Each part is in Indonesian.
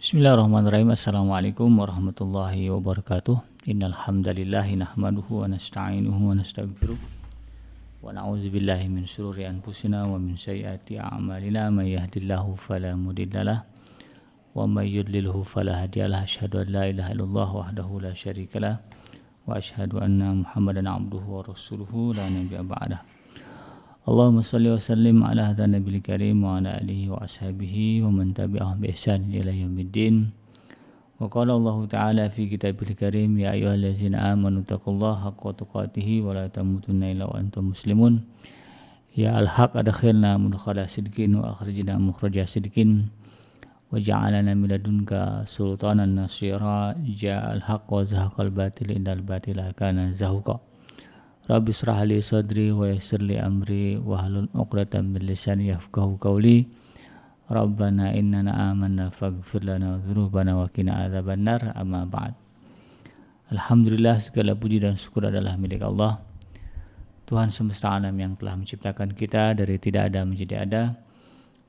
Bismillahirrahmanirrahim. Assalamualaikum warahmatullahi wabarakatuh. Innal hamdalillah nahmaduhu wa nasta'inuhu wa nastaghfiruh wa na'udzu billahi min shururi anfusina wa min sayyiati a'malina. May yahdihillahu fala mudhillalah wa may yudlilhu fala hadiyalah. Asyhadu an la ilaha illallah wahdahu la syarikalah wa asyhadu anna Muhammadan abduhu wa rasuluhu la nabiyya ba'dah. Allahumma salli wa sallim ala hadha nabil karim wa ala alihi wa ashabihi wa man tabi'ahum bi ihsan ila yaumiddin. Wa qala Allah ta'ala fi kitabil karim, ya ayyuhallazina amanu taqullaha haqqa tuqatih wa la tamutunna illa wa antum muslimun. Ya al-haq adkhilna mudkhala sidqin wa akhrijna mukhraja sidqin wa ja'alna min ladunka sultanan nasira. Ja al-haq wa zahaqal batil innal batila kana zahuqa. Rabbi israh li sadri wa yassir li amri wahlul 'uqdatam min lisani yafqahu qawli. Rabbana innana amanna faghfir lana dzunubana wa qina adzabannar. Amma ba'd. Alhamdulillah, segala puji dan syukur adalah milik Allah, Tuhan semesta alam yang telah menciptakan kita dari tidak ada menjadi ada.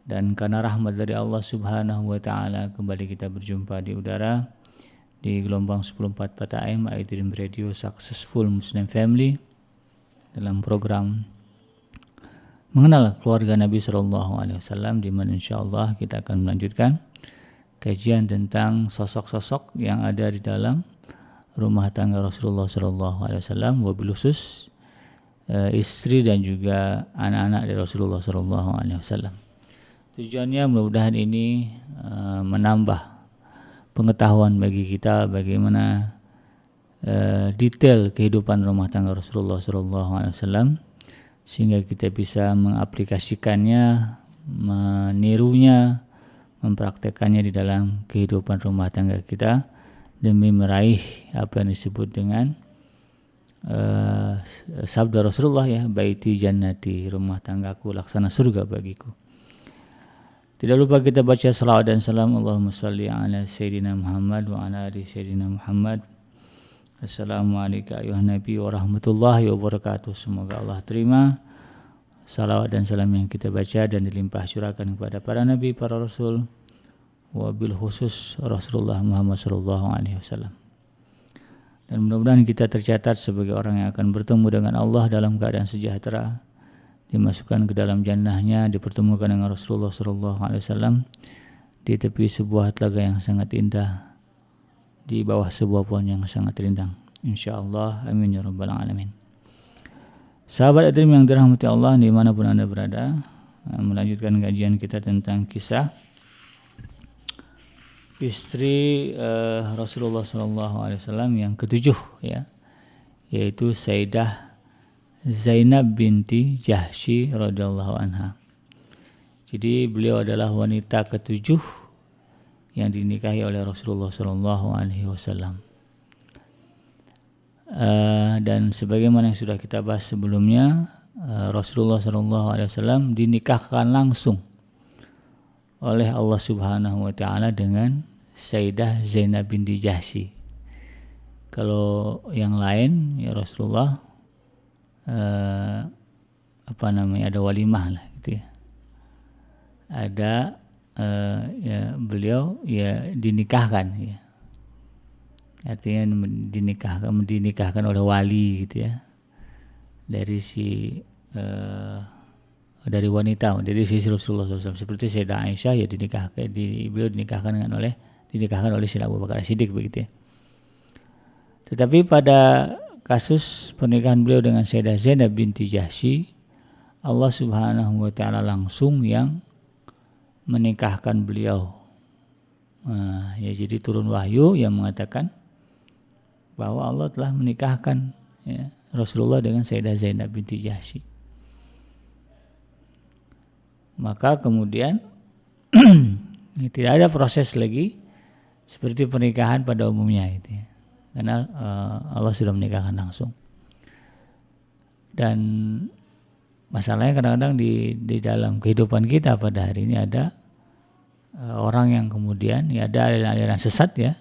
Dan karena rahmat dari Allah Subhanahu wa taala, kembali kita berjumpa di udara di gelombang 1044 AM iDream Radio Successful Muslim Family dalam program mengenal keluarga Nabi Sallallahu Alaihi Wasallam, di mana insyaallah kita akan melanjutkan kajian tentang sosok-sosok yang ada di dalam rumah tangga Rasulullah Sallallahu Alaihi Wasallam, wabil khusus istri dan juga anak-anak dari Rasulullah Sallallahu Alaihi Wasallam. Tujuannya mudah-mudahan ini menambah pengetahuan bagi kita bagaimana detail kehidupan rumah tangga Rasulullah SAW, sehingga kita bisa mengaplikasikannya, menirunya, mempraktekannya di dalam kehidupan rumah tangga kita demi meraih apa yang disebut dengan sabda Rasulullah, ya, baiti jannati, rumah tanggaku laksana surga bagiku. Tidak lupa kita baca salawat dan salam. Allahumma salli ala sayyidina Muhammad wa ala ali sayyidina Muhammad. Assalamualaikum ayuhan Nabi warahmatullahi wabarakatuh. Semoga Allah terima salawat dan salam yang kita baca dan dilimpah syurahkan kepada para nabi, para rasul, wabil khusus Rasulullah Muhammad sallallahu alaihi wasallam. Dan mudah-mudahan kita tercatat sebagai orang yang akan bertemu dengan Allah dalam keadaan sejahtera, dimasukkan ke dalam jannahnya, dipertemukan dengan Rasulullah sallallahu alaihi wasallam di tepi sebuah telaga yang sangat indah, di bawah sebuah pohon yang sangat rindang, insyaallah. Amin ya rabbal alamin. Sahabat iDream yang dirahmati Allah dimanapun Anda berada, melanjutkan kajian kita tentang kisah istri Rasulullah SAW yang ketujuh, ya, yaitu Sayyidah Zainab binti Jahsy radhiyallahu anha. Jadi beliau adalah wanita ketujuh yang dinikahi oleh Rasulullah Sallallahu Alaihi Wasallam. Dan sebagaimana yang sudah kita bahas sebelumnya, Rasulullah Sallallahu Alaihi Wasallam dinikahkan langsung oleh Allah Subhanahu Wa Taala dengan Sayyidah Zainab binti Jahsy. Kalau yang lain, ya Rasulullah ada walimah lah, gitu ya. Ada ya beliau ya dinikahkan, ya, artinya dinikahkan oleh wali, gitu ya, dari si dari wanita, dari sisi Rasulullah SAW. Seperti Sayyidah Aisyah, ya beliau dinikahkan oleh Sayyidina Abu Bakar Siddiq, begitu ya. Tetapi pada kasus pernikahan beliau dengan Sayyidah Zainab binti Jahsy, Allah Subhanahu Wa Taala langsung yang menikahkan beliau. Ya, jadi turun wahyu yang mengatakan bahwa Allah telah menikahkan, ya, Rasulullah dengan Sayyidah Zainab binti Jahsy. Maka kemudian tidak ada proses lagi seperti pernikahan pada umumnya, gitu ya, karena Allah sudah menikahkan langsung. Dan masalahnya kadang-kadang di dalam kehidupan kita pada hari ini ada orang yang kemudian, ya, ada aliran sesat, ya,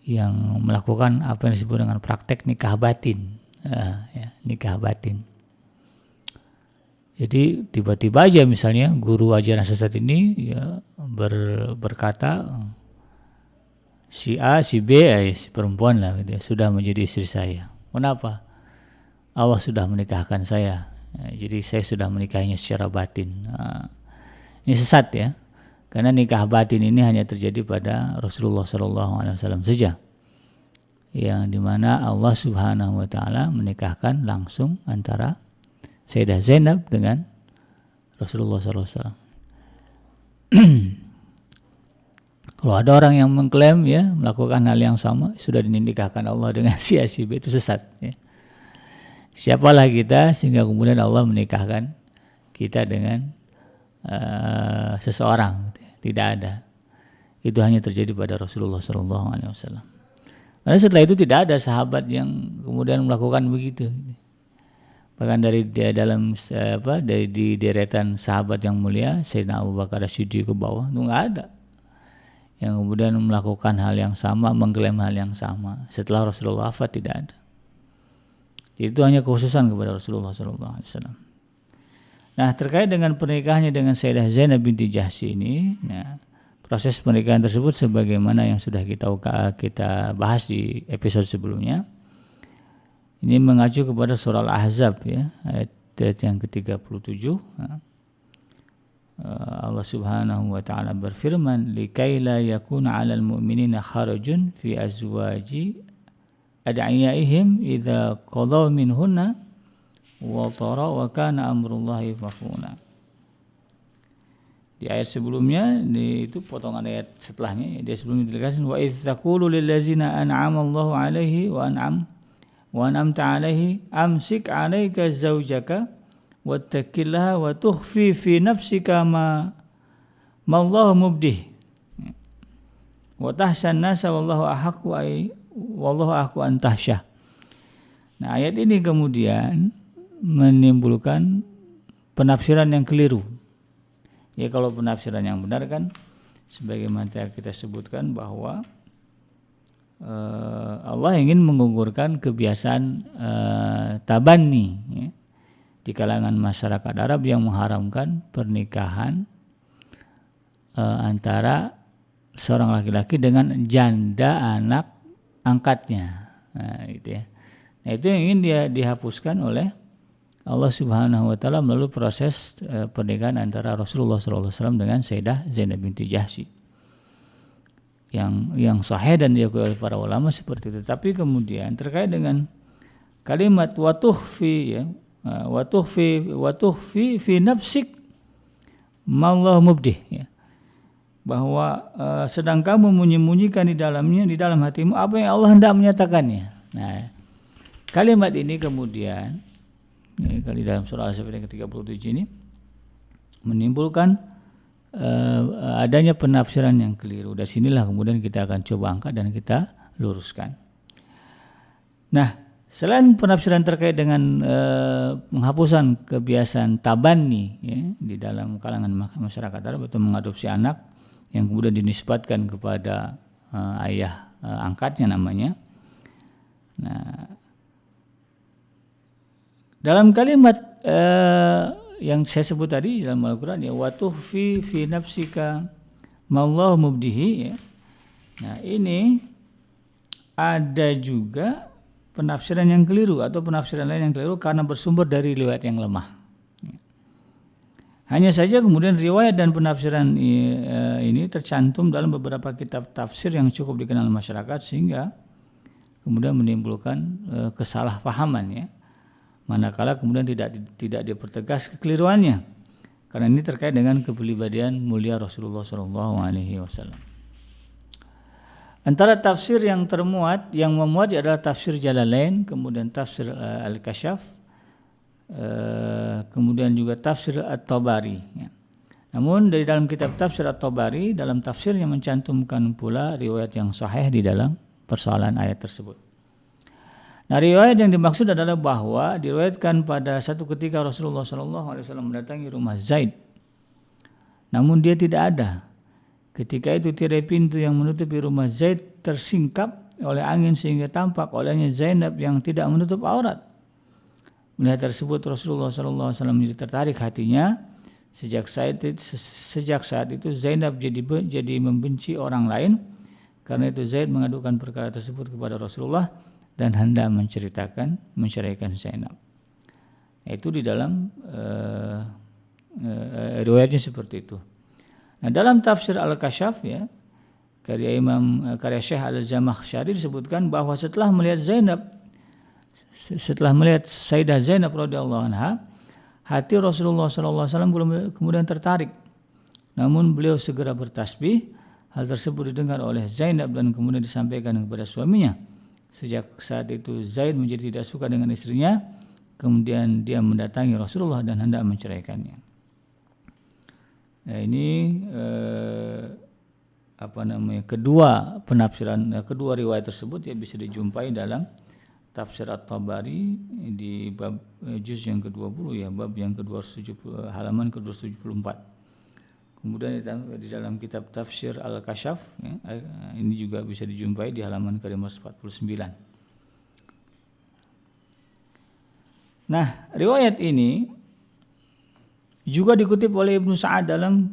yang melakukan apa yang disebut dengan praktek nikah batin, ya, nikah batin. Jadi tiba-tiba aja misalnya guru ajaran sesat ini, ya, berkata si A, si B, si perempuan lah gitu ya, sudah menjadi istri saya. Kenapa? Allah sudah menikahkan saya. Jadi saya sudah menikahinya secara batin. Ini sesat ya. Karena nikah batin ini hanya terjadi pada Rasulullah SAW saja, yang dimana Allah Subhanahu Wa Taala menikahkan langsung antara Sayyidah Zainab dengan Rasulullah SAW. Kalau ada orang yang mengklaim ya melakukan hal yang sama, sudah dinikahkan Allah dengan si A, si B, itu sesat ya. Siapalah kita sehingga kemudian Allah menikahkan kita dengan seseorang? Tidak ada. Itu hanya terjadi pada Rasulullah SAW. Karena setelah itu tidak ada sahabat yang kemudian melakukan begitu. Bahkan dari di deretan sahabat yang mulia, Sayyidina Abu Bakar As-Siddiq ke bawah, itu nggak ada yang kemudian melakukan hal yang sama, mengklaim hal yang sama. Setelah Rasulullah wafat tidak ada. Jadi itu hanya kekhususan kepada Rasulullah SAW. Nah, terkait dengan pernikahannya dengan Sayyidah Zainab binti Jahsy ini, nah, proses pernikahan tersebut sebagaimana yang sudah kita bahas di episode sebelumnya. Ini mengacu kepada surah Al-Ahzab ya, ayat yang ke-37. Allah Subhanahu wa taala berfirman, "Likaila yakuna 'alal mu'minina kharajun fi azwaji ad'iyaihim idza qadaw minhunna wa tara wa kana amrullahi maf'ula." Di ayat sebelumnya, itu potongan ayat setelahnya, dia sebelumnya dikatakan wa idz taqulu lil ladzina an'ama Allahu 'alaihi wa an'amta 'alaihi amsik 'alaika zawjaka wattaqillaha wa tukhfi fi nafsika ma Allahu mubdih wa tahshan nasa wallahu ahqqu an tahsyah. Nah, ayat ini kemudian menimbulkan penafsiran yang keliru. Ya, kalau penafsiran yang benar kan sebagaimana kita sebutkan bahwa Allah ingin menggugurkan kebiasaan tabanni ya, di kalangan masyarakat Arab yang mengharamkan pernikahan antara seorang laki-laki dengan janda anak angkatnya. Nah, gitu ya. Nah, itu yang ingin dihapuskan oleh Allah Subhanahu wa taala melalui proses pernikahan antara Rasulullah SAW dengan Sayyidah Zainab binti Jahsy. Yang sahih dan diakui oleh para ulama seperti itu. Tapi kemudian terkait dengan kalimat watuhfi ya, watuhfi fi nafsik ma Allah mubdih ya. Bahwa sedang kamu menyembunyikan di dalam hatimu apa yang Allah hendak menyatakannya. Nah, kalimat ini kemudian kali dalam surah Al-Asr yang ke-37 ini menimbulkan adanya penafsiran yang keliru. Dari sinilah kemudian kita akan coba angkat dan kita luruskan. Nah, selain penafsiran terkait dengan penghapusan kebiasaan tabani ya, di dalam kalangan masyarakat Arab atau mengadopsi anak yang kemudian dinisbatkan kepada ayah angkatnya namanya. Nah, dalam kalimat yang saya sebut tadi dalam Al-Quran ya, watuhfi fi nafsika ma Allah mubdihi ya. Nah, ini ada juga penafsiran yang keliru atau penafsiran lain yang keliru karena bersumber dari riwayat yang lemah. Hanya saja kemudian riwayat dan penafsiran ini tercantum dalam beberapa kitab tafsir yang cukup dikenal masyarakat sehingga kemudian menimbulkan kesalahpahaman ya. Manakala kemudian tidak dipertegas kekeliruannya. Karena ini terkait dengan kepribadian mulia Rasulullah SAW. Antara tafsir yang memuat adalah tafsir Jalalain, kemudian tafsir Al-Kasyaf, kemudian juga tafsir At-Tabari. Ya. Namun dari dalam kitab tafsir At-Tabari, dalam tafsirnya mencantumkan pula riwayat yang sahih di dalam persoalan ayat tersebut. Nah, riwayat yang dimaksud adalah bahwa diriwayatkan pada satu ketika Rasulullah SAW mendatangi rumah Zaid. Namun dia tidak ada. Ketika itu tirai pintu yang menutupi rumah Zaid tersingkap oleh angin sehingga tampak olehnya Zainab yang tidak menutup aurat. Melihat tersebut Rasulullah SAW menjadi tertarik hatinya. Sejak saat itu Zainab jadi membenci orang lain Karena itu Zaid mengadukan perkara tersebut kepada Rasulullah dan hendak menceraikan Zainab. Itu di dalam riwayatnya seperti itu. Nah, dalam tafsir Al-Kasyaf ya, karya Syekh Al-Zamakhsyari disebutkan bahwa setelah melihat Sayyidah Zainab radhiyallahu anha, hati Rasulullah sallallahu alaihi wasallam belum kemudian tertarik. Namun beliau segera bertasbih. Hal tersebut didengar oleh Zainab dan kemudian disampaikan kepada suaminya. Sejak saat itu Zaid menjadi tidak suka dengan istrinya. Kemudian dia mendatangi Rasulullah dan hendak menceraikannya. Nah, ini kedua riwayat tersebut ya bisa dijumpai dalam tafsir At-Tabari di bab juz yang ke-20 ya, bab yang ke-270 halaman ke-274. Kemudian di dalam kitab tafsir Al-Kasyaf ya, ini juga bisa dijumpai di halaman ke-549. Nah, riwayat ini juga dikutip oleh Ibnu Sa'ad dalam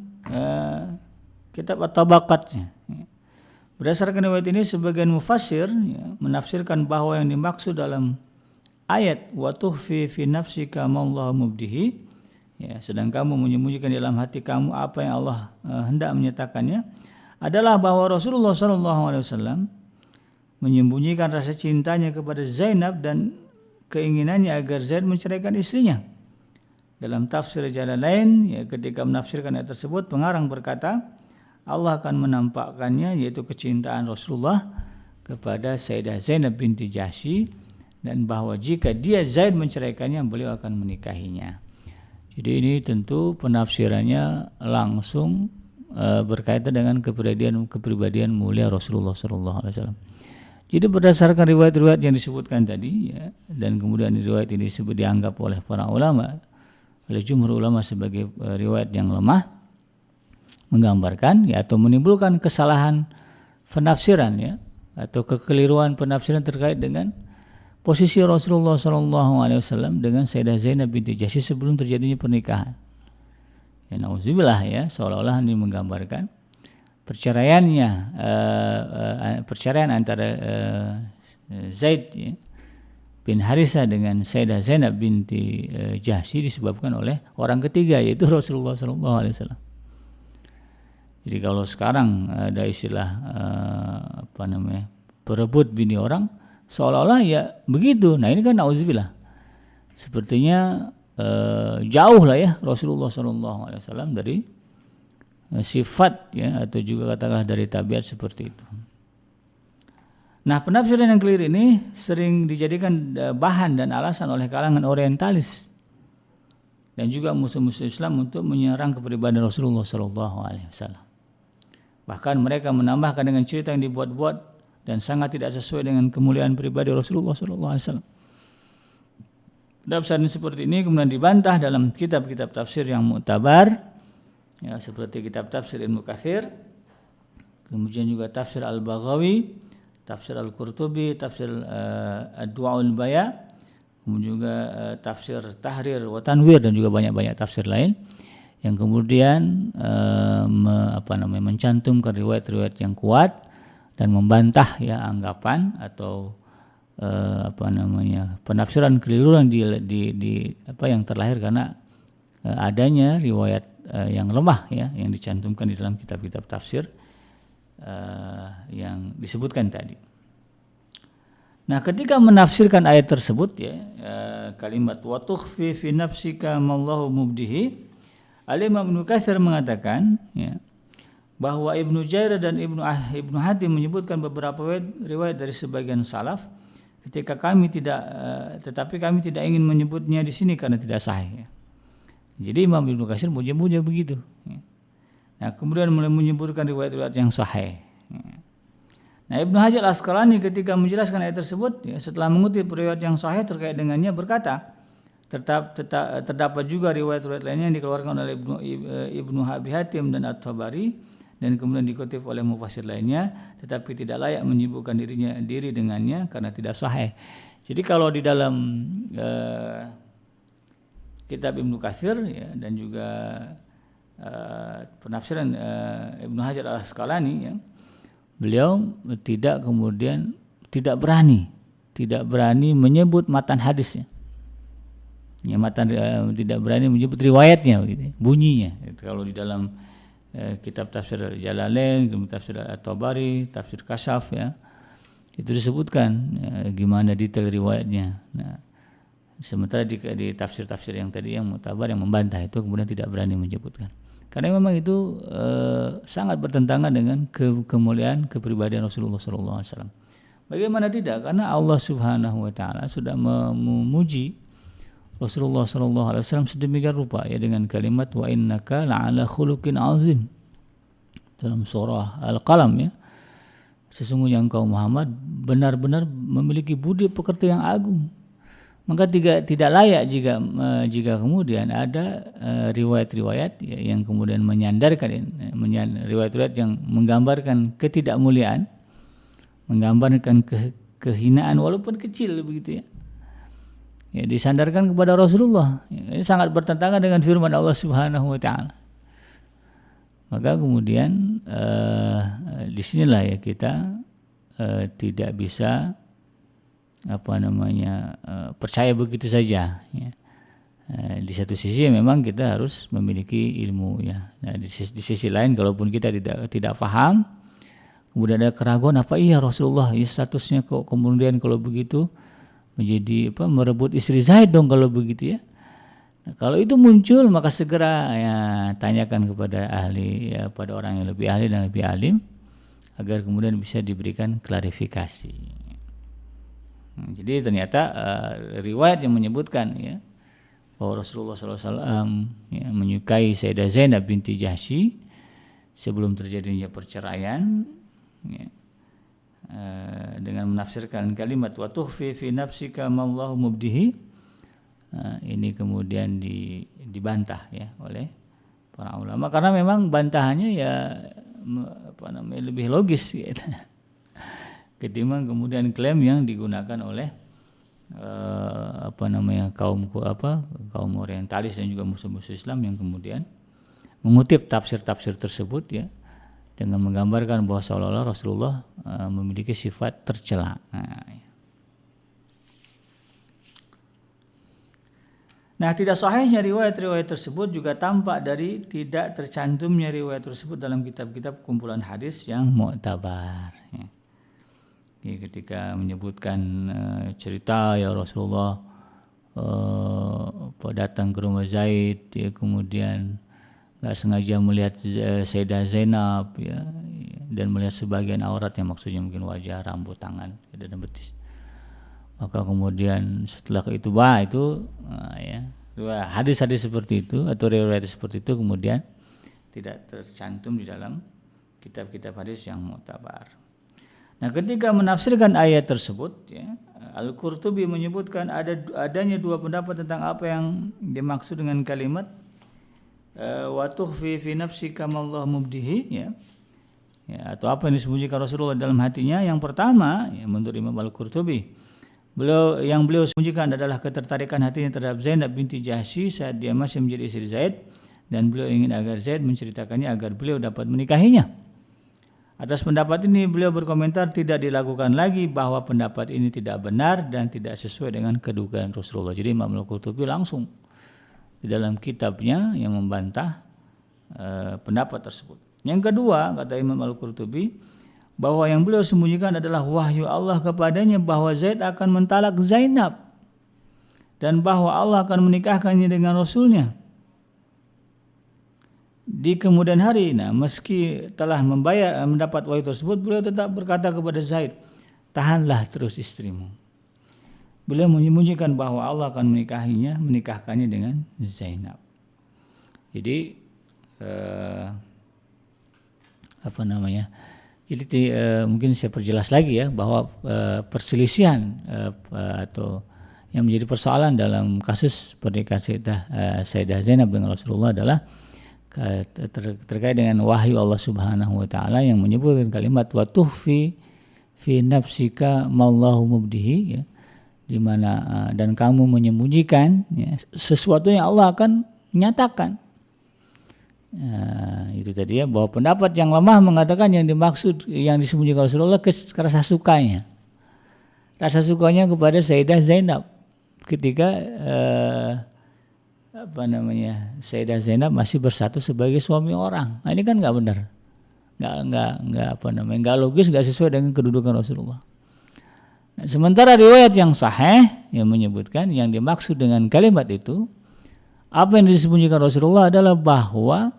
kitab At-Tabaqat. Berdasarkan riwayat ini, sebagian mufassir menafsirkan bahwa yang dimaksud dalam ayat wa tukhfi fi nafsika ma Allah mubdihi, sedang kamu menyembunyikan di dalam hati kamu apa yang Allah hendak menyatakannya, adalah bahwa Rasulullah SAW menyembunyikan rasa cintanya kepada Zainab dan keinginannya agar Zaid menceraikan istrinya. Dalam tafsir Jalalain, ketika menafsirkan ayat tersebut, pengarang berkata, Allah akan menampakkannya, yaitu kecintaan Rasulullah kepada Sayyidah Zainab binti Jahsy, dan bahwa jika dia Zaid menceraikannya, beliau akan menikahinya. Jadi ini tentu penafsirannya langsung berkaitan dengan kepribadian mulia Rasulullah SAW. Jadi berdasarkan riwayat-riwayat yang disebutkan tadi, dan kemudian riwayat ini dianggap oleh para ulama, oleh jumhur ulama sebagai riwayat yang lemah, menggambarkan atau menimbulkan kesalahan penafsiran atau kekeliruan penafsiran terkait dengan posisi Rasulullah SAW dengan Sayyidah Zainab binti Jahsy sebelum terjadinya pernikahan. Nauzubillah seolah-olah ini menggambarkan perceraian antara Zaid bin Harisah dengan Sayyidah Zainab binti Jahsy disebabkan oleh orang ketiga, yaitu Rasulullah SAW. Jadi kalau sekarang ada istilah perebut bini orang, seolah-olah ya begitu. Nah ini kan nauzubillah, sepertinya jauh lah ya Rasulullah SAW dari sifat atau juga katakanlah dari tabiat seperti itu. Nah, penafsiran yang keliru ini sering dijadikan bahan dan alasan oleh kalangan orientalis dan juga musuh-musuh Islam untuk menyerang kepribadian Rasulullah SAW. Bahkan mereka menambahkan dengan cerita yang dibuat-buat dan sangat tidak sesuai dengan kemuliaan pribadi Rasulullah SAW. Penafsiran seperti ini kemudian dibantah dalam kitab-kitab tafsir yang mu'tabar, seperti kitab tafsir Ibnu Katsir, kemudian juga tafsir Al-Baghawi, tafsir Al-Qurtubi, tafsir Ad-Du'aul Baya, kemudian juga tafsir Tahrir wa Tanwir, dan juga banyak-banyak tafsir lain yang kemudian mencantumkan riwayat-riwayat yang kuat dan membantah anggapan atau penafsiran keliru yang terlahir karena adanya riwayat yang lemah yang dicantumkan di dalam kitab-kitab tafsir yang disebutkan tadi. Nah, ketika menafsirkan ayat tersebut kalimat wa tukhfi fi nafsika ma Allahu mubdihi, Al-Imam Ibnu Katsir mengatakan bahwa Ibnu Jarir dan Ibnu Hatim menyebutkan beberapa riwayat dari sebagian salaf, tetapi kami tidak ingin menyebutnya di sini karena tidak sahih. Jadi Imam Ibnu Katsir puja-puja begitu. Nah, kemudian mulai menyebutkan riwayat-riwayat yang sahih. Nah, Ibnu Hajar Al-Asqalani ketika menjelaskan ayat tersebut, setelah mengutip riwayat yang sahih terkait dengannya, berkata, terdapat juga riwayat-riwayat lainnya yang dikeluarkan oleh Ibnu Abi Hatim dan At-Tabari dan kemudian dikutip oleh mufassir lainnya, tetapi tidak layak menyibukkan diri dengannya karena tidak sahih. Jadi kalau di dalam kitab Ibnu Katsir dan juga penafsiran Ibnu Hajar Al-Asqalani beliau tidak berani menyebut matan hadisnya. Ya, tidak berani menyebut riwayatnya begitu, bunyinya. Kalau di dalam kitab tafsir Jalalain, tafsir At-Tabari, tafsir Kasyaf ya, itu disebutkan gimana detail riwayatnya. Nah, sementara di tafsir-tafsir yang tadi yang mutabar yang membantah itu kemudian tidak berani menyebutkan. Karena memang itu sangat bertentangan dengan kemuliaan kepribadian Rasulullah SAW. Bagaimana tidak? Karena Allah Subhanahu Wa Taala sudah memuji Rasulullah SAW sedemikian rupa ya dengan kalimat wa innaka la'ala khuluqin azim dalam surah Al-Qalam ya. Sesungguhnya engkau Muhammad benar-benar memiliki budi pekerti yang agung. Maka tidak layak jika kemudian ada riwayat-riwayat yang kemudian menyandarkan riwayat-riwayat yang menggambarkan ketidakmuliaan, menggambarkan kehinaan walaupun kecil begitu ya. Ya disandarkan kepada Rasulullah. Ini sangat bertentangan dengan firman Allah Subhanahu Wa Taala. Maka kemudian disinilah ya kita tidak bisa percaya begitu saja ya. Di satu sisi memang kita harus memiliki ilmu ya. Nah, di sisi lain kalaupun kita tidak paham, kemudian ada keraguan apa iya Rasulullah ya statusnya kok kemudian kalau begitu menjadi merebut istri Zaid dong kalau begitu ya. Nah, kalau itu muncul maka segera ya tanyakan kepada ahli ya, pada orang yang lebih ahli dan lebih alim agar kemudian bisa diberikan klarifikasi. Jadi ternyata riwayat yang menyebutkan ya bahwa Rasulullah SAW ya, menyukai Sayyidah Zainab binti Jahsy sebelum terjadinya perceraian ya, dengan menafsirkan kalimat wa tukhfi fi nafsika ma Allahu mubdihi, ini kemudian dibantah ya oleh para ulama karena memang bantahannya ya lebih logis gitu. Ketimbang kemudian klaim yang digunakan oleh kaum orientalis dan juga musuh-musuh Islam yang kemudian mengutip tafsir-tafsir tersebut ya dengan menggambarkan bahwa seolah-olah Rasulullah memiliki sifat tercela. Nah, tidak sahihnya riwayat-riwayat tersebut juga tampak dari tidak tercantumnya riwayat tersebut dalam kitab-kitab kumpulan hadis yang mu'tabar ya. Ketika menyebutkan cerita ya Rasulullah datang ke rumah Zaid ya, kemudian nggak sengaja melihat Sayyidah Zainab ya, dan melihat sebagian aurat yang maksudnya mungkin wajah, rambut, tangan dan betis. Maka kemudian setelah itu ya hadis-hadis seperti itu atau riwayat seperti itu kemudian tidak tercantum di dalam kitab-kitab hadis yang mu'tabar. Nah, ketika menafsirkan ayat tersebut ya, Al-Qurtubi menyebutkan adanya dua pendapat tentang apa yang dimaksud dengan kalimat wa tukhfi fi nafsika ma Allah mubdihi ya, atau apa yang disembunyikan Rasulullah dalam hatinya. Yang pertama ya, menurut Imam Al-Qurtubi beliau sembunyikan adalah ketertarikan hatinya terhadap Zainab binti Jahsy saat dia masih menjadi istri Zaid dan beliau ingin agar Zaid menceritakannya agar beliau dapat menikahinya. Atas pendapat ini beliau berkomentar tidak dilakukan lagi bahwa pendapat ini tidak benar dan tidak sesuai dengan kedugaan Rasulullah. Jadi Imam Al-Qurtubi langsung di dalam kitabnya yang membantah pendapat tersebut. Yang kedua, kata Imam Al-Qurtubi, bahwa yang beliau sembunyikan adalah wahyu Allah kepadanya bahwa Zaid akan mentalak Zainab dan bahwa Allah akan menikahkannya dengan Rasulnya di kemudian hari. Nah, meski telah mendapat wahyu tersebut, beliau tetap berkata kepada Zaid, tahanlah terus istrimu. Beliau menyembunyikan bahwa Allah akan menikahkannya dengan Zainab. Jadi Jadi mungkin saya perjelas lagi ya bahwa perselisihan atau yang menjadi persoalan dalam kasus pernikahan Sayyidah Zainab dengan Rasulullah adalah terkait dengan wahyu Allah Subhanahu wa taala yang menyebutkan kalimat wa tukhfi fi nafsika ma Allahu mubdihi ya, di mana dan kamu menyembunyikan ya, sesuatu yang Allah akan nyatakan. itu tadi ya, bahwa pendapat yang lemah mengatakan yang dimaksud yang disembunyikan Rasulullah rasa sukanya. Rasa sukanya kepada Sayyidah Zainab ketika Sayyidah Zainab masih bersatu sebagai suami orang. Nah, ini kan nggak benar. Nggak logis, nggak sesuai dengan kedudukan Rasulullah. Nah, sementara riwayat yang sahih yang menyebutkan yang dimaksud dengan kalimat itu, apa yang disembunyikan Rasulullah adalah bahwa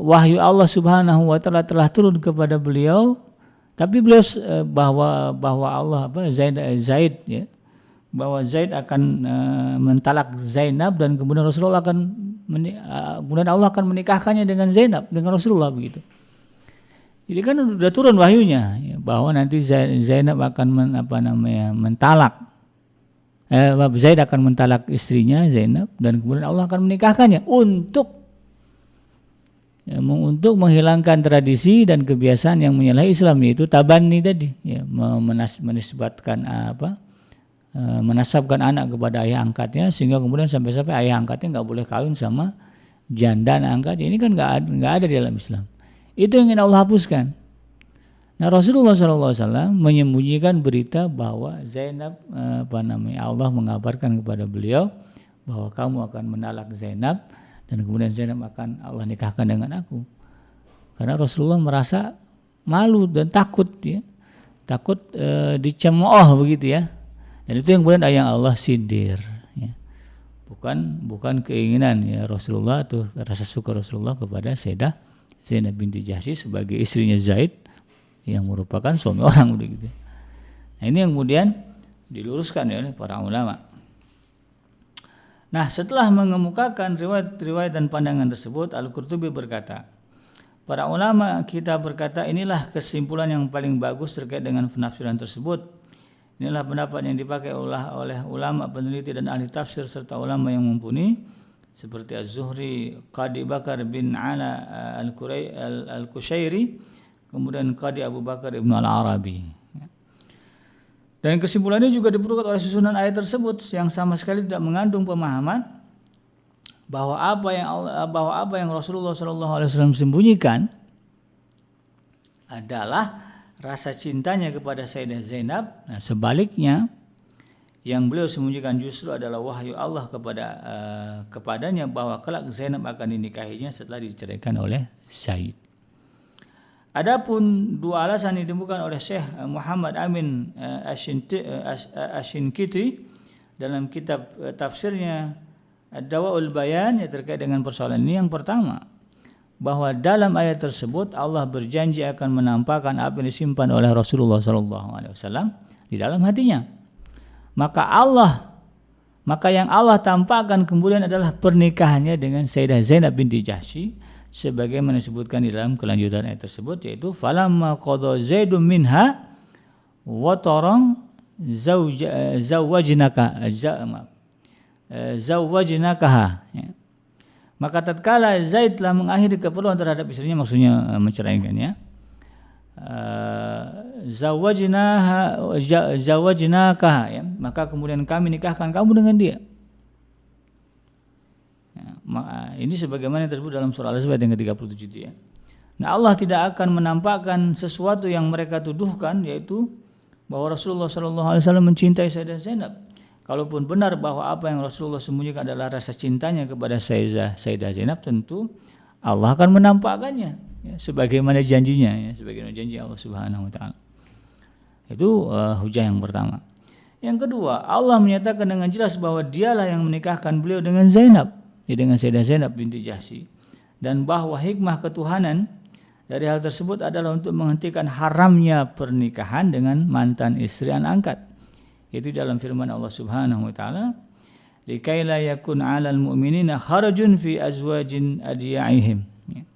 wahyu Allah Subhanahu wa taala telah turun kepada beliau, tapi beliau bahwa Allah Zaid ya, bahwa Zaid akan mentalak Zainab dan kemudian Rasulullah kemudian Allah akan menikahkannya dengan Zainab, dengan Rasulullah begitu. Jadi kan sudah turun wahyunya ya, bahwa nanti Zainab akan mentalak Zaid akan mentalak istrinya Zainab dan kemudian Allah akan menikahkannya untuk menghilangkan tradisi dan kebiasaan yang menyalahi Islam, yaitu tabanni tadi ya, menasabkan anak kepada ayah angkatnya, sehingga kemudian sampai-sampai ayah angkatnya nggak boleh kawin sama janda anak angkatnya. Ini kan nggak ada di dalam Islam. Itu yang ingin Allah hapuskan. Nah, Rasulullah SAW menyembunyikan berita bahwa Zainab Allah mengabarkan kepada beliau bahwa kamu akan menalak Zainab dan kemudian Zainab akan Allah nikahkan dengan aku. Karena Rasulullah merasa malu dan takut ya. Takut dicemooh begitu ya. Dan itu yang kemudian yang Allah sindir ya. Bukan keinginan ya Rasulullah atau rasa suka Rasulullah kepada Sayyidah Zainab binti Jahsy sebagai istrinya Zaid yang merupakan suami orang begitu. Nah, ini yang kemudian diluruskan oleh para ulama. Nah, setelah mengemukakan riwayat dan pandangan tersebut, Al-Qurtubi berkata, para ulama kita berkata inilah kesimpulan yang paling bagus terkait dengan penafsiran tersebut. Inilah pendapat yang dipakai oleh ulama peneliti dan ahli tafsir serta ulama yang mumpuni seperti Az-Zuhri, Qadi Bakar bin Ala Al-Kushairi, kemudian Qadi Abu Bakar Ibnu Al-Arabi. Dan kesimpulannya juga diperkuat oleh susunan ayat tersebut yang sama sekali tidak mengandung pemahaman bahwa apa yang Rasulullah SAW sembunyikan adalah rasa cintanya kepada Sayyidah Zainab. Nah, sebaliknya yang beliau sembunyikan justru adalah wahyu Allah kepadanya bahwa kelak Zainab akan dinikahinya setelah diceraikan oleh Zaid. Adapun dua alasan yang ditemukan oleh Syekh Muhammad Amin Ashinkiti dalam kitab tafsirnya Ad-Dawaul Bayan yang terkait dengan persoalan ini. Yang pertama, bahwa dalam ayat tersebut Allah berjanji akan menampakkan apa yang disimpan oleh Rasulullah SAW di dalam hatinya. Maka yang Allah tampakkan kemudian adalah pernikahannya dengan Sayyidah Zainab binti Jahsy, sebagaimana disebutkan di dalam kelanjutan ayat tersebut, yaitu falamma qada Zaidun minha wa taram zawwajnakaha. Maka tatkala Zaid telah mengakhiri keperluan terhadap istrinya, maksudnya menceraikannya, zawwajnakaha ya, maka kemudian kami nikahkan kamu dengan dia. Ya, ini sebagaimana yang tersebut dalam surah Al-Asbad yang ke-37 itu ya. Nah, Allah tidak akan menampakkan sesuatu yang mereka tuduhkan, yaitu bahwa Rasulullah SAW mencintai Sayyidah Zainab. Kalaupun benar bahwa apa yang Rasulullah sembunyikan adalah rasa cintanya kepada Sayyidah Zainab, tentu Allah akan menampakkannya ya, sebagaimana janjinya ya, sebagaimana janji Allah Subhanahu wa taala. Itu hujah yang pertama. Yang kedua, Allah menyatakan dengan jelas bahwa dialah yang menikahkan beliau dengan Zainab, ya, dengan Sayyidah Zainab binti Jahsy, dan bahwa hikmah ketuhanan dari hal tersebut adalah untuk menghentikan haramnya pernikahan dengan mantan istri anak angkat. Itu dalam firman Allah Subhanahu wa taala, "Likai la yakun 'alal mu'minina kharajun fi azwajin adiyaihim." Ya.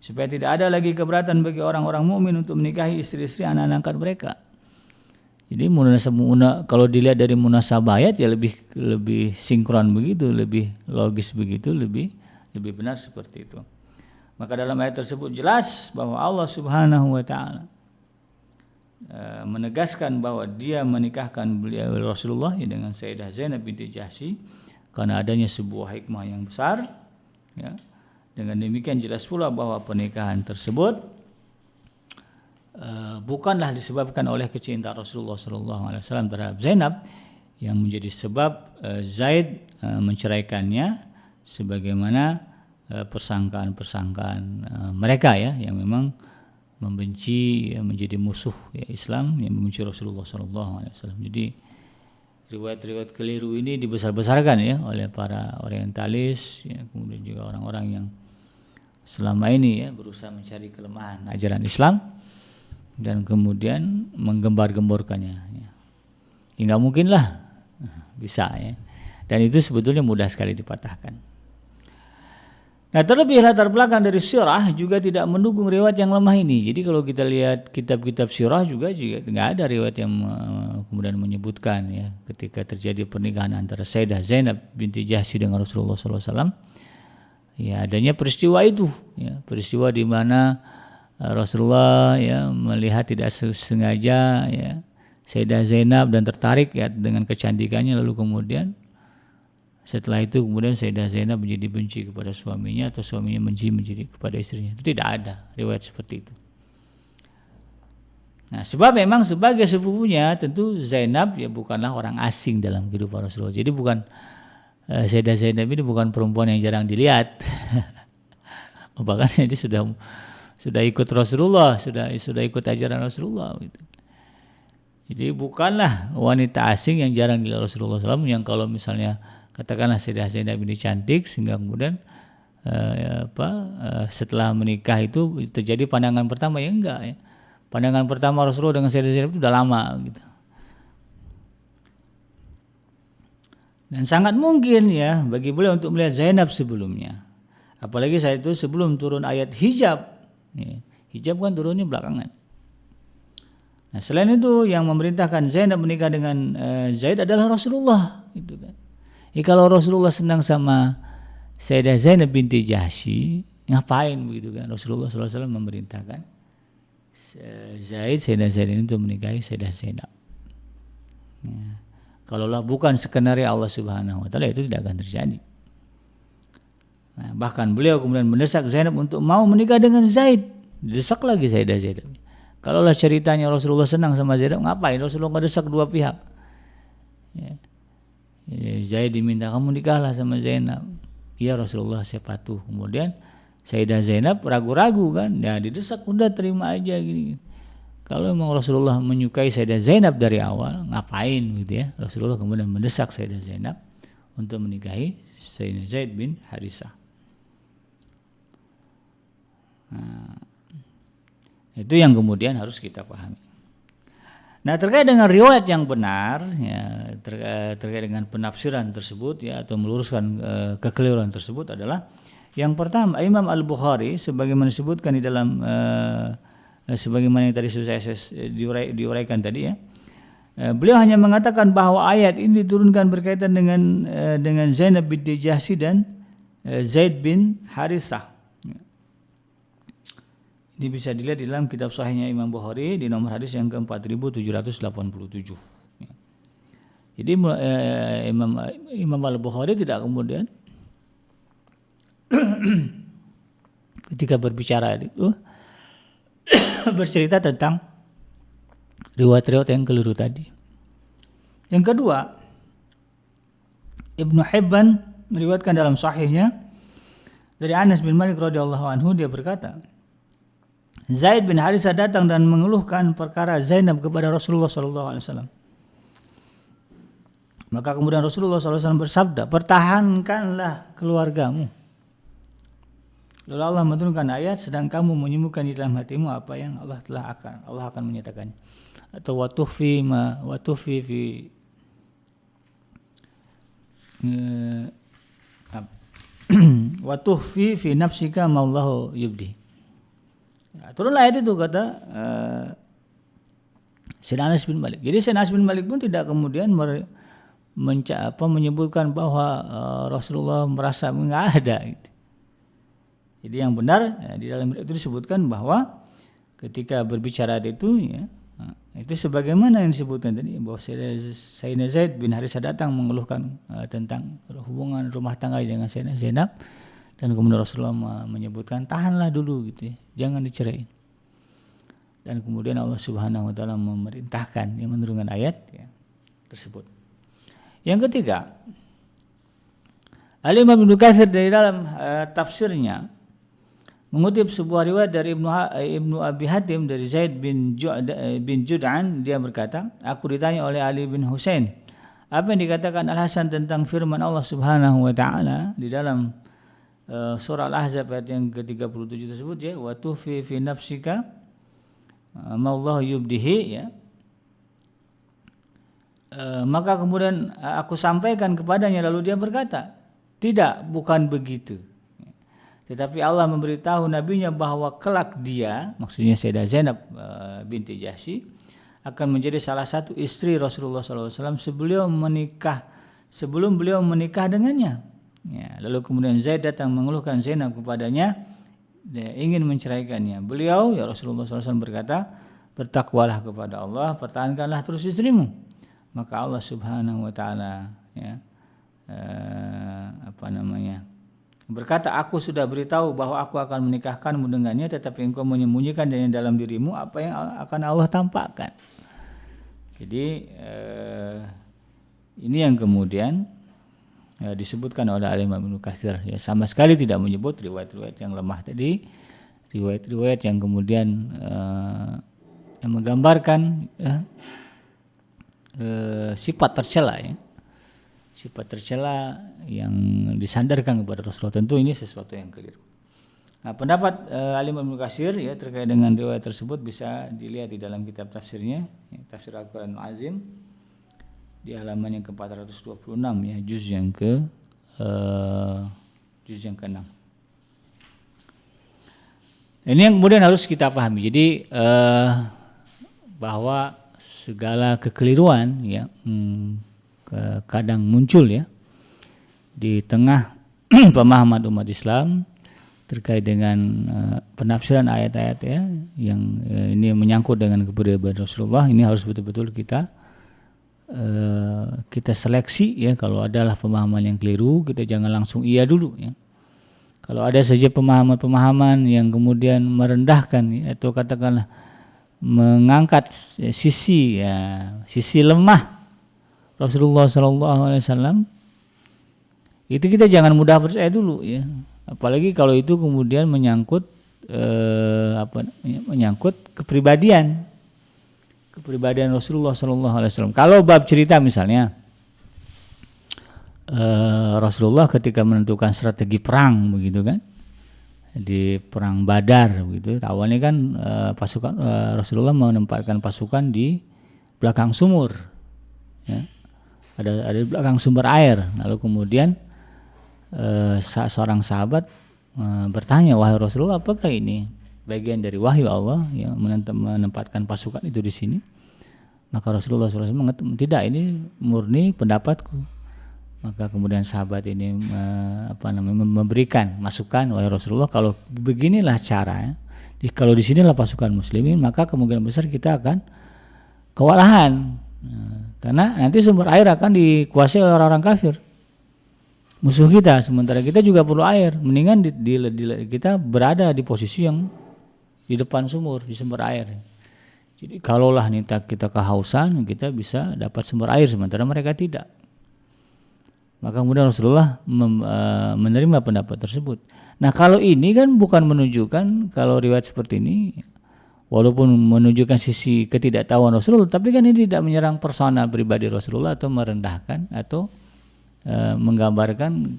Supaya tidak ada lagi keberatan bagi orang-orang mukmin untuk menikahi istri-istri anak-anak angkat mereka. Jadi kalau dilihat dari munasabah ayat ya lebih sinkron begitu, lebih logis begitu, lebih benar seperti itu. Maka dalam ayat tersebut jelas bahwa Allah Subhanahu wa taala menegaskan bahwa dia menikahkan beliau Rasulullah dengan Sayyidah Zainab binti Jahsy karena adanya sebuah hikmah yang besar ya, Dengan demikian jelas pula bahwa pernikahan tersebut bukanlah disebabkan oleh kecintaan Rasulullah SAW terhadap Zainab yang menjadi sebab Zaid menceraikannya, sebagaimana persangkaan-persangkaan mereka ya, yang memang membenci, menjadi musuh ya, Islam, yang membenci Rasulullah SAW. Jadi riwayat-riwayat keliru ini dibesar-besarkan ya oleh para orientalis ya, kemudian juga orang-orang yang selama ini ya berusaha mencari kelemahan ajaran Islam dan kemudian menggembar-gemborkannya ya. Nggak mungkin lah bisa ya, dan itu sebetulnya mudah sekali dipatahkan. Nah, terlebih latar belakang dari sirah juga tidak mendukung riwayat yang lemah ini. Jadi kalau kita lihat kitab-kitab sirah juga nggak ada riwayat yang kemudian menyebutkan ya ketika terjadi pernikahan antara Sayyidah Zainab binti Jahsy dengan Rasulullah SAW, ya adanya peristiwa itu, ya peristiwa di mana Rasulullah ya melihat tidak sengaja ya Sayyidah Zainab dan tertarik ya dengan kecantikannya, lalu kemudian setelah itu kemudian Sayyidah Zainab menjadi benci kepada suaminya atau suaminya benci menjadi kepada istrinya. Itu tidak ada riwayat seperti itu. Nah, sebab memang sebagai sepupunya tentu Zainab ya bukanlah orang asing dalam kehidupan Rasulullah. Jadi bukan Sayyidah Zainab ini bukan perempuan yang jarang dilihat. Bahkan dia sudah ikut Rasulullah, sudah ikut ajaran Rasulullah gitu. Jadi bukanlah wanita asing yang jarang dilihat Rasulullah SAW, yang kalau misalnya katakanlah Sayyidah Zainab ini cantik sehingga kemudian setelah menikah itu terjadi pandangan pertama, ya enggak ya. Pandangan pertama Rasulullah dengan Sayyidah Zainab itu udah lama gitu. Dan sangat mungkin ya bagi beliau untuk melihat Zainab sebelumnya. Apalagi saat itu sebelum turun ayat hijab. Ya, hijab kan turunnya belakangan. Nah, selain itu yang memerintahkan Zainab menikah dengan Zaid adalah Rasulullah, gitu kan. Kalau Rasulullah senang sama Sayyidah Zainab binti Jahsy, ngapain begitu kan? Rasulullah SAW memerintahkan Sayyidah Zainab itu menikahi Sayyidah Zainab. Ya. Kalaulah bukan skenario Allah Subhanahu wa taala, itu tidak akan terjadi. Nah, bahkan beliau kemudian mendesak Zainab untuk mau menikah dengan Zaid. Didesak lagi Sayyidah Zainab. Kalaulah ceritanya Rasulullah senang sama Zainab, ngapain Rasulullah ngedesak dua pihak? Ya. Zaid diminta, kamu nikahlah sama Zainab. Iya Rasulullah, saya patuh. Kemudian Sayyidah Zainab ragu-ragu kan, ya didesak, udah terima aja gini. Kalau memang Rasulullah menyukai Sayyidah Zainab dari awal, ngapain gitu ya? Rasulullah kemudian mendesak Sayyidah Zainab untuk menikahi Sayyidina Zaid bin Harisah. Nah, itu yang kemudian harus kita pahami. Nah, terkait dengan riwayat yang benar, ya, terkait dengan penafsiran tersebut, ya, atau meluruskan kekeliruan tersebut adalah yang pertama, Imam Al-Bukhari sebagaimana disebutkan di dalam sebagaimana yang tadi sudah saya diuraikan tadi ya, beliau hanya mengatakan bahwa ayat ini diturunkan berkaitan dengan Zainab binti Jahsy dan Zaid bin Harisah. Ini bisa dilihat di dalam kitab sahihnya Imam Bukhari di nomor hadis yang ke-4787. Jadi Imam Al-Bukhari tidak kemudian ketika berbicara itu bercerita tentang riwayat-riwayat yang keliru tadi. Yang kedua, Ibnu Hibban meriwayatkan dalam sahihnya dari Anas bin Malik radhiyallahu anhu, dia berkata, Zaid bin Harisah datang dan mengeluhkan perkara Zainab kepada Rasulullah SAW. Maka kemudian Rasulullah SAW bersabda, pertahankanlah keluargamu. Lalu Allah menurunkan ayat, sedang kamu menyembuhkan di dalam hatimu apa yang Allah akan menyatakannya. Atau watukhfi fi nafsika ma Allahu yubdi. Ya, turunlah ayat itu kata Sayyidina Anas bin Malik. Jadi Sayyidina Anas bin Malik pun tidak kemudian menyebutkan bahwa Rasulullah merasa enggak ada gitu. Jadi yang benar ya, di dalam itu disebutkan bahwa ketika berbicara itu ya, itu sebagaimana yang disebutkan tadi, bahwa Sayyidina Zaid bin Harisah datang mengeluhkan tentang hubungan rumah tangga dengan Sayyidina Zainab, Dan kemudian Rasulullah menyebutkan tahanlah dulu gitu ya, jangan diceraiin. Dan kemudian Allah Subhanahu wa taala memerintahkan yang menurunkan ayat ya, tersebut. Yang ketiga, Al-Imam Ibnu Katsir dari dalam tafsirnya mengutip sebuah riwayat dari Ibnu Abi Hatim dari Zaid bin Jud'an, dia berkata, aku ditanya oleh Ali bin Husain, apa yang dikatakan Al-Hasan tentang firman Allah Subhanahu wa taala di dalam surah Al-Ahzab ayat yang ke-37 tersebut ya, wa tufi fi nafsika ma Allah yubdihi ya. Maka kemudian aku sampaikan kepadanya, lalu dia berkata, tidak, bukan begitu. Tetapi Allah memberitahu nabinya bahwa kelak dia, maksudnya Sayyidah Zainab binti Jahsy, akan menjadi salah satu istri Rasulullah SAW sebelum beliau menikah dengannya. Ya, lalu kemudian Zaid datang mengeluhkan Zainab kepadanya, dia ingin menceraikannya. Beliau, ya Rasulullah SAW berkata, bertakwalah kepada Allah, pertahankanlah terus istrimu. Maka Allah Subhanahu wa taala ya, berkata, aku sudah beritahu bahwa aku akan menikahkanmu dengannya, tetapi engkau menyembunyikan dari dalam dirimu apa yang akan Allah tampakkan. Jadi ini yang kemudian disebutkan oleh Al-Imam Ibnu Katsir ya, sama sekali tidak menyebut riwayat-riwayat yang lemah tadi, riwayat-riwayat yang kemudian yang menggambarkan sifat tercela ya, sifat tercela yang disandarkan kepada Rasulullah. Tentu ini sesuatu yang keliru. Nah, pendapat Al-Imam Ibnu Katsir ya terkait dengan riwayat tersebut bisa dilihat di dalam kitab tafsirnya ya, Tafsir Al-Qur'anul Azim di halaman yang ke-426 ya, juz yang ke-6. Ini yang kemudian harus kita pahami. Jadi bahwa segala kekeliruan ya kadang muncul ya di tengah pemahaman umat Islam terkait dengan penafsiran ayat-ayat ya yang ini menyangkut dengan kepribadian Rasulullah. Ini harus betul-betul kita seleksi ya. Kalau adalah pemahaman yang keliru, kita jangan langsung iya dulu ya. Kalau ada saja pemahaman-pemahaman yang kemudian merendahkan ya, atau katakanlah mengangkat sisi lemah Rasulullah SAW, itu kita jangan mudah percaya dulu ya. Apalagi kalau itu kemudian menyangkut menyangkut kepribadian Rasulullah SAW. Kalau bab cerita misalnya Rasulullah ketika menentukan strategi perang begitu kan, di perang Badar begitu, awalnya kan pasukan Rasulullah menempatkan pasukan di belakang sumur ya. Ada di belakang sumber air. Lalu kemudian seorang sahabat bertanya, wahai Rasulullah, apakah ini bagian dari wahyu Allah yang menempatkan pasukan itu di sini? Maka Rasulullah SAW mengatakan, tidak, ini murni pendapatku. Maka kemudian sahabat ini memberikan masukan, wahai Rasulullah, kalau beginilah cara, kalau di sinilah pasukan muslimin, maka kemungkinan besar kita akan kewalahan. Karena nanti sumber air akan dikuasai oleh orang-orang kafir, musuh kita. Sementara kita juga perlu air. Mendingan kita berada di posisi yang di depan sumur, di sumber air. Jadi kalaulah kita kehausan, kita bisa dapat sumber air, sementara mereka tidak. Maka kemudian Rasulullah menerima pendapat tersebut. Nah, kalau ini kan bukan menunjukkan, kalau riwayat seperti ini walaupun menunjukkan sisi ketidaktahuan Rasulullah, tapi kan ini tidak menyerang personal pribadi Rasulullah atau merendahkan atau menggambarkan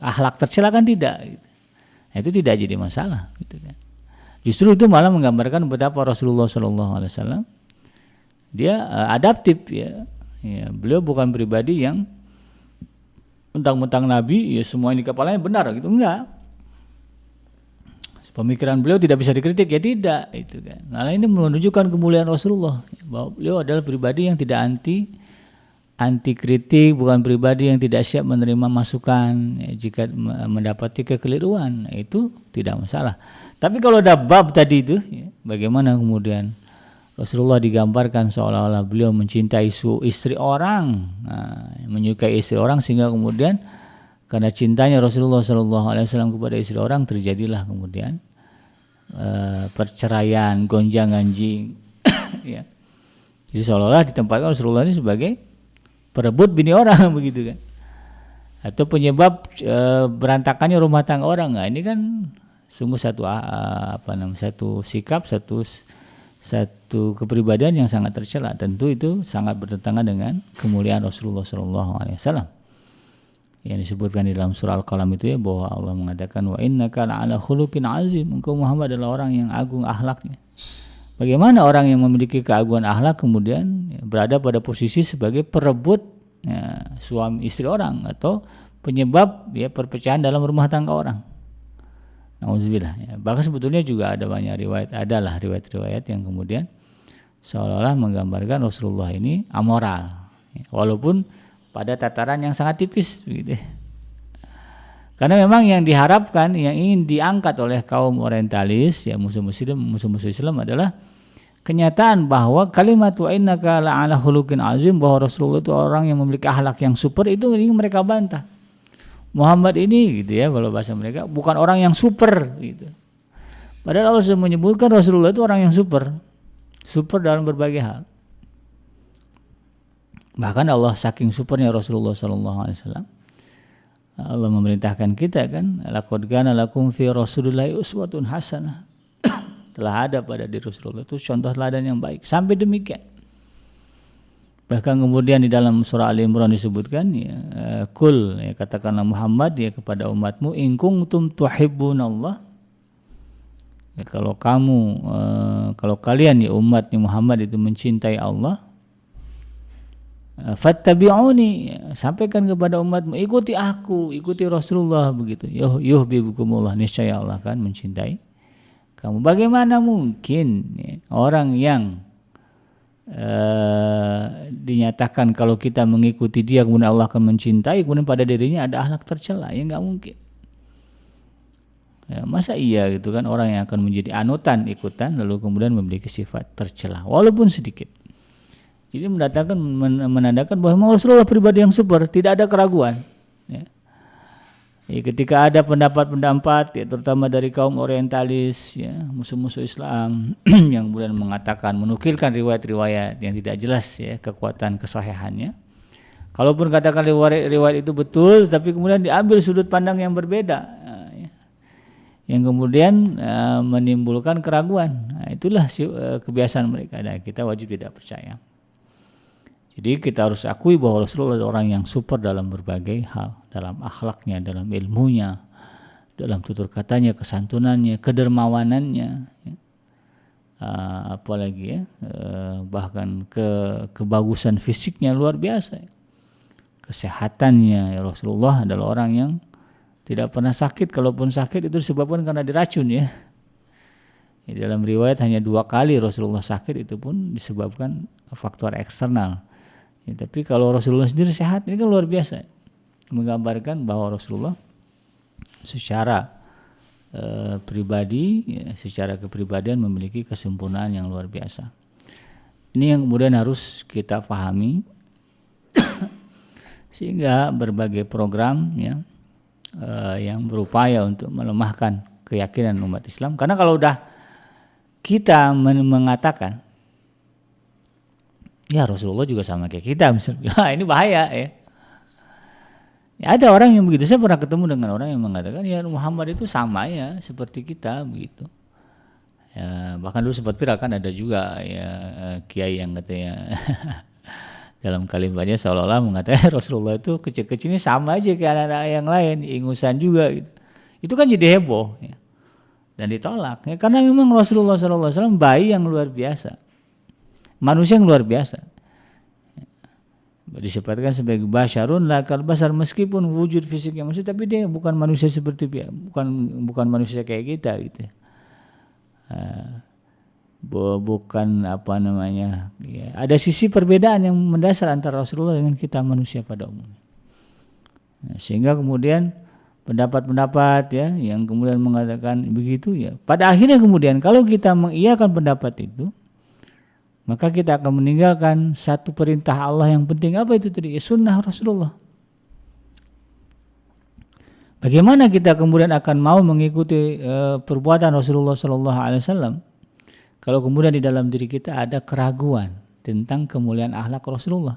akhlak tercela, kan tidak gitu. Nah, itu tidak jadi masalah gitu kan. Justru itu malah menggambarkan betapa Rasulullah SAW dia adaptif ya. Beliau bukan pribadi yang mentang-mentang Nabi ya semua ini kepalanya benar gitu, enggak. Pemikiran beliau tidak bisa dikritik ya, tidak itu kan. Nah, ini menunjukkan kemuliaan Rasulullah bahwa beliau adalah pribadi yang tidak anti kritik, bukan pribadi yang tidak siap menerima masukan ya, jika mendapati kekeliruan, itu tidak masalah. Tapi kalau ada bab tadi itu ya, bagaimana kemudian Rasulullah digambarkan seolah-olah beliau mencintai istri orang, menyukai istri orang, sehingga kemudian karena cintanya Rasulullah SAW kepada istri orang, terjadilah kemudian perceraian, gonjang-ganjing. Ya. Jadi seolah-olah ditempatkan Rasulullah ini sebagai perebut bini orang begitu kan, atau penyebab berantakannya rumah tangga orang. Nah, ini kan sungguh satu sikap, satu kepribadian yang sangat tercela. Tentu itu sangat bertentangan dengan kemuliaan Rasulullah SAW. Yang disebutkan di dalam surah Al-Qalam itu ya, bahwa Allah mengatakan wa innaka la'ala khuluqin azim, engkau Muhammad adalah orang yang agung akhlaknya. Bagaimana orang yang memiliki keagungan akhlak kemudian berada pada posisi sebagai perebut suami istri orang, atau penyebab perpecahan dalam rumah tangga orang. Nauzubillah ya. Bahkan sebetulnya juga ada banyak riwayat-riwayat yang kemudian seolah-olah menggambarkan Rasulullah ini amoral, walaupun pada tataran yang sangat tipis begitu. Karena memang yang diharapkan, yang ingin diangkat oleh kaum orientalis ya, musuh-musuh Islam adalah kenyataan bahwa kalimat wa innaka la'ala khuluqin azim, bahwa Rasulullah itu orang yang memiliki akhlak yang super. Itu ingin mereka bantah. Muhammad ini gitu ya, kalau bahasa mereka bukan orang yang super gitu. Padahal Allah sudah menyebutkan Rasulullah itu orang yang super dalam berbagai hal. Bahkan Allah saking supernya Rasulullah SAW, Allah memerintahkan kita kan, laqad kana lakum fi Rasulillahi uswatun hasanah. Telah ada pada diri Rasulullah itu contoh teladan yang baik. Sampai demikian. Bahkan kemudian di dalam surah Ali Imran disebutkan ya, kul ya, katakanlah Muhammad ya kepada umatmu, in kuntum tuhibbunallah, ya, kalau kalian ya umatnya Muhammad itu mencintai Allah, fattabi'uni, sampaikan kepada umatmu, ikuti aku, ikuti Rasulullah begitu. Yuhibbukumullah, niscaya Allah kan mencintai kamu. Bagaimana mungkin ya, orang yang dinyatakan kalau kita mengikuti dia kemudian Allah akan mencintai, kemudian pada dirinya ada akhlak tercela? Ya nggak mungkin. Ya, masa iya gitu kan orang yang akan menjadi anutan ikutan lalu kemudian memiliki sifat tercela walaupun sedikit. Jadi menandakan bahwa Rasulullah pribadi yang super, tidak ada keraguan. Ya. Ya, ketika ada pendapat-pendapat ya, terutama dari kaum orientalis ya, musuh-musuh Islam yang kemudian mengatakan, menukilkan riwayat-riwayat yang tidak jelas ya kekuatan kesahihannya. Kalaupun katakan riwayat itu betul, tapi kemudian diambil sudut pandang yang berbeda, yang kemudian menimbulkan keraguan. Nah, itulah kebiasaan mereka. Nah, kita wajib tidak percaya. Jadi kita harus akui bahwa Rasulullah adalah orang yang super dalam berbagai hal, dalam akhlaknya, dalam ilmunya, dalam tutur katanya, kesantunannya, kedermawanannya, ya. Apalagi ya, bahkan kebagusan fisiknya luar biasa, ya. Kesehatannya ya, Rasulullah adalah orang yang tidak pernah sakit, kalaupun sakit itu disebabkan karena diracun ya. Ya, dalam riwayat hanya 2 kali Rasulullah sakit, itu pun disebabkan faktor eksternal. Ya, tapi kalau Rasulullah sendiri sehat, ini kan luar biasa, menggambarkan bahwa Rasulullah secara pribadi, ya, secara kepribadian memiliki kesempurnaan yang luar biasa. Ini yang kemudian harus kita pahami sehingga berbagai program ya, yang berupaya untuk melemahkan keyakinan umat Islam. Karena kalau udah kita mengatakan ya Rasulullah juga sama kayak kita misalnya, ini bahaya ya. Ya, ada orang yang begitu. Saya pernah ketemu dengan orang yang mengatakan ya Muhammad itu sama ya seperti kita begitu. Ya, bahkan dulu sempat viral kan, ada juga ya kiai yang katanya dalam kalimatnya seolah-olah mengatakan Rasulullah itu kecil-kecilnya sama aja kayak anak-anak yang lain, ingusan juga gitu. Itu kan jadi heboh ya. Dan ditolak ya, karena memang Rasulullah SAW bayi yang luar biasa, manusia yang luar biasa. Disebutkan sebagai basyarun la kal basar, meskipun wujud fisiknya manusia, tapi dia bukan manusia seperti bukan manusia kayak kita gitu. Bukan apa namanya ya, ada sisi perbedaan yang mendasar antara Rasulullah dengan kita manusia pada umumnya. Nah, sehingga kemudian pendapat-pendapat ya yang kemudian mengatakan begitu ya, pada akhirnya kemudian kalau kita mengiyakan pendapat itu, maka kita akan meninggalkan satu perintah Allah yang penting. Apa itu tadi? Sunnah Rasulullah. Bagaimana kita kemudian akan mau mengikuti perbuatan Rasulullah Sallallahu Alaihi Wasallam kalau kemudian di dalam diri kita ada keraguan tentang kemuliaan akhlak Rasulullah?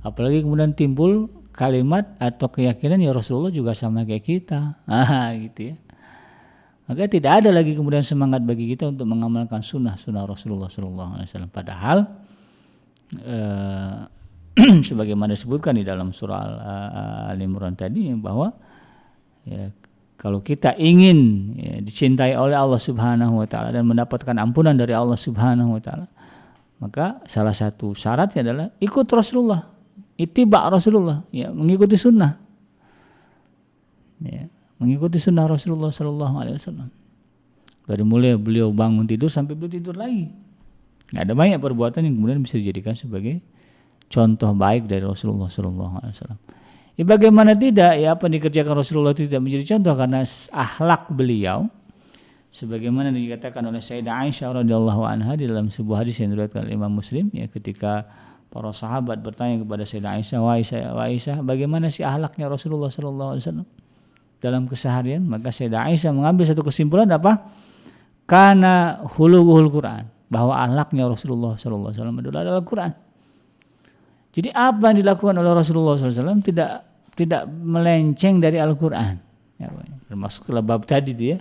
Apalagi kemudian timbul kalimat atau keyakinan ya Rasulullah juga sama kayak kita, gitu ya. Maka tidak ada lagi kemudian semangat bagi kita untuk mengamalkan sunnah Rasulullah Sallallahu Alaihi Wasallam. Padahal sebagaimana disebutkan di dalam surah Al-Imran tadi bahwa ya, kalau kita ingin dicintai oleh Allah Subhanahu wa taala dan mendapatkan ampunan dari Allah Subhanahu wa taala, maka salah satu syaratnya adalah ikut Rasulullah, ittiba Rasulullah, ya, mengikuti sunnah. Ya, mengikuti sunnah Rasulullah sallallahu alaihi wasallam. Dari mulai beliau bangun tidur sampai beliau tidur lagi. Ada banyak perbuatan yang kemudian bisa dijadikan sebagai contoh baik dari Rasulullah sallallahu alaihi wasallam. Ya, bagaimana tidak, ya, apa yang dikerjakan Rasulullah itu tidak menjadi contoh karena akhlak beliau sebagaimana dikatakan oleh Sayyidah Aisyah radhiyallahu anha di dalam sebuah hadis yang diriwayatkan oleh Imam Muslim, ya, ketika para sahabat bertanya kepada Sayyidah Aisyah, wahai Aisyah, bagaimana sih akhlaknya Rasulullah sallallahu alaihi wasallam dalam keseharian? Maka Sayyidah Aisyah mengambil satu kesimpulan apa? Kana huluhul Quran, bahwa akhlaknya Rasulullah sallallahu alaihi wasallam adalah Al-Quran. Jadi apa yang dilakukan oleh Rasulullah SAW tidak melenceng dari Al-Quran, ya, termasuk bab tadi dia.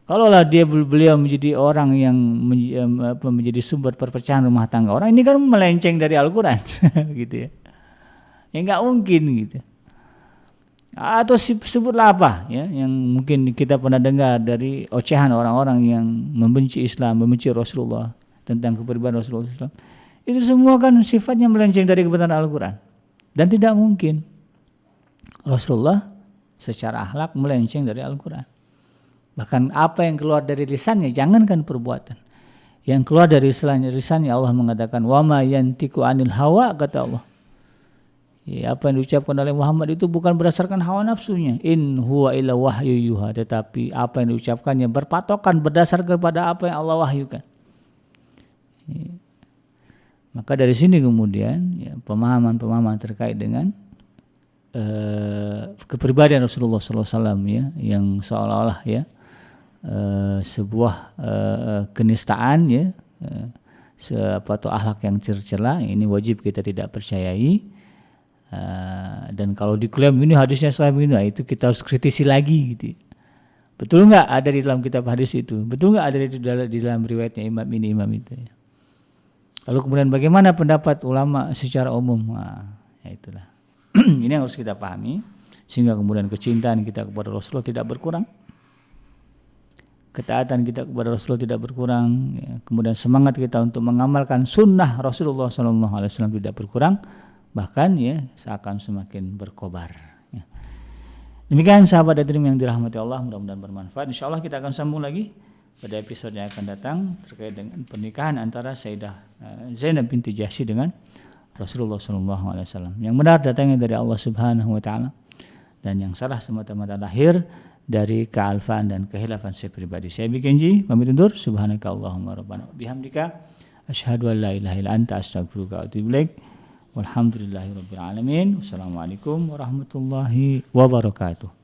Kalaulah beliau menjadi orang yang menjadi sumber perpecahan rumah tangga orang, ini kan melenceng dari Al-Quran, gitu ya. Ya nggak mungkin gitu. Atau sebutlah apa, ya, yang mungkin kita pernah dengar dari ocehan orang-orang yang membenci Islam, membenci Rasulullah, tentang kepribadian Rasulullah SAW. Itu semua kan sifatnya melenceng dari kebenaran Al-Quran. Dan tidak mungkin Rasulullah secara akhlak melenceng dari Al-Quran. Bahkan apa yang keluar dari lisannya, jangankan perbuatan, yang keluar dari lisannya Allah mengatakan wa ma yantiqu anil hawa, kata Allah. Ya, apa yang diucapkan oleh Muhammad itu bukan berdasarkan hawa nafsunya. In huwa illa wahyu yuha. Tetapi apa yang diucapkannya berpatokan berdasarkan kepada apa yang Allah wahyukan. Ya. Maka dari sini kemudian, ya, pemahaman-pemahaman terkait dengan kepribadian Rasulullah SAW, ya, yang seolah-olah, ya, sebuah kenistaan, ya, atau akhlak yang tercela, ini wajib kita tidak percayai. Dan kalau diklaim ini hadisnya sahih begini, itu kita harus kritisi lagi, gitu. Betul nggak ada di dalam kitab hadis itu? Betul nggak ada di dalam riwayatnya imam ini, imam itu? Ya. Lalu kemudian bagaimana pendapat ulama secara umum? Nah, ya itulah. Ini yang harus kita pahami sehingga kemudian kecintaan kita kepada Rasulullah tidak berkurang, ketaatan kita kepada Rasulullah tidak berkurang, ya. Kemudian semangat kita untuk mengamalkan sunnah Rasulullah SAW tidak berkurang, bahkan, ya, seakan semakin berkobar. Ya. Demikian sahabat Adrim yang dirahmati Allah, mudah-mudahan bermanfaat. Insyaallah kita akan sambung lagi pada episode yang akan datang terkait dengan pernikahan antara Sayyidah Zainab binti Jahsy dengan Rasulullah SAW. Yang benar datangnya dari Allah Subhanahu wa taala dan yang salah semata-mata lahir dari kealfaan dan kehilafan saya pribadi. Saya Bikenji pamit undur. Subhanakallahumma rabbana bihamdika asyhadu an la ilaha illa anta astaghfiruka wa atubu ilaik. Walhamdulillahirabbil alamin. Wassalamualaikum warahmatullahi wabarakatuh.